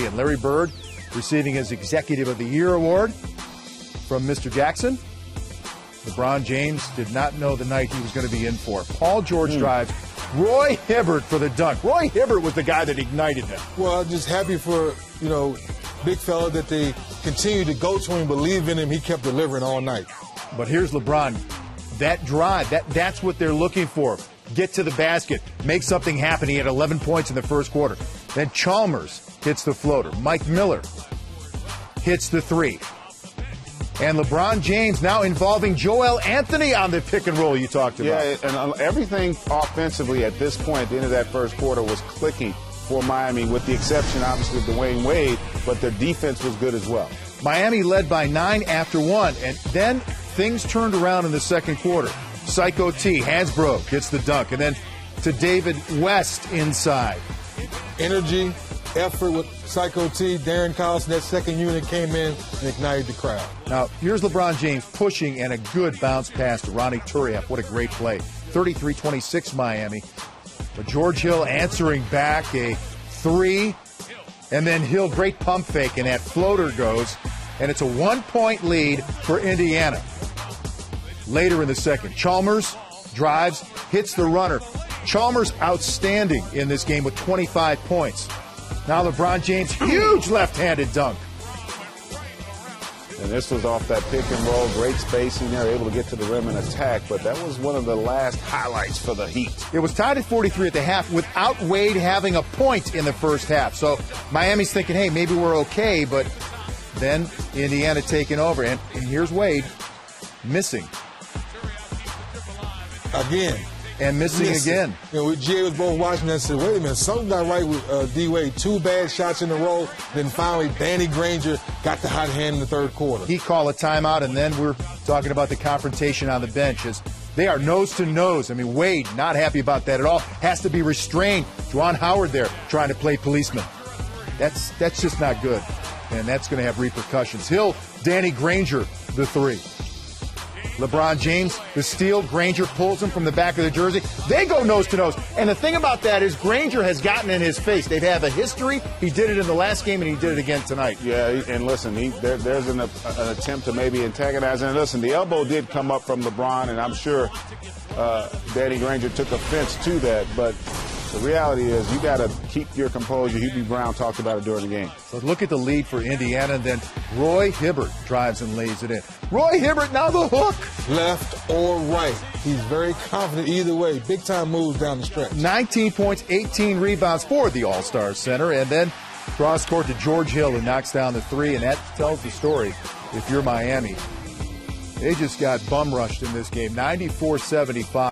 and Larry Bird receiving his Executive of the Year award from Mr. Jackson. LeBron James did not know the night he was going to be in for. Paul George drives. Roy Hibbert for the dunk. Roy Hibbert was the guy that ignited him. Well, I'm just happy for, big fella that they continue to go to him, believe in him. He kept delivering all night. But here's LeBron. That drive, that's what they're looking for. Get to the basket, make something happen. He had 11 points in the first quarter. Then Chalmers hits the floater. Mike Miller hits the three. And LeBron James now involving Joel Anthony on the pick and roll you talked about. Yeah, and everything offensively at this point, at the end of that first quarter, was clicking for Miami, with the exception, obviously, of Dwayne Wade, but their defense was good as well. Miami led by 9 after 1, and then things turned around in the second quarter. Psycho T, Hansbrough gets the dunk, and then to David West inside. Energy, effort with Psycho T, Darren Collison, that second unit came in and ignited the crowd. Now, here's LeBron James pushing and a good bounce pass to Ronnie Turiaf. What a great play. 33-26 Miami. But George Hill answering back a three, and then Hill, great pump fake, and that floater goes, and it's a 1-point lead for Indiana. Later in the second, Chalmers drives, hits the runner. Chalmers outstanding in this game with 25 points. Now LeBron James, huge left-handed dunk. And this was off that pick and roll, great spacing there, able to get to the rim and attack, but that was one of the last highlights for the Heat. It was tied at 43 at the half without Wade having a point in the first half. So Miami's thinking, hey, maybe we're okay, but then Indiana taking over. And here's Wade missing. Again. And missing again. Jay was both watching that and said, wait a minute, something not right with D-Wade. 2 bad shots in a row. Then finally, Danny Granger got the hot hand in the third quarter. He called a timeout, and then we're talking about the confrontation on the bench as they are nose to nose. I mean, Wade not happy about that at all. Has to be restrained. Juwan Howard there trying to play policeman. That's just not good, and that's going to have repercussions. Hill, Danny Granger, the three. LeBron James, the steal. Granger pulls him from the back of the jersey. They go nose to nose. And the thing about that is Granger has gotten in his face. They've had a history. He did it in the last game, and he did it again tonight. Yeah, and listen, there's an attempt to maybe antagonize. And listen, the elbow did come up from LeBron, and I'm sure Danny Granger took offense to that. But the reality is you got to keep your composure. Hubie Brown talked about it during the game. So look at the lead for Indiana, and then Roy Hibbert drives and lays it in. Roy Hibbert, now the hook. Left or right. He's very confident either way. Big-time moves down the stretch. 19 points, 18 rebounds for the All-Star Center, and then cross-court to George Hill, who knocks down the three, and that tells the story if you're Miami. They just got bum-rushed in this game, 94-75.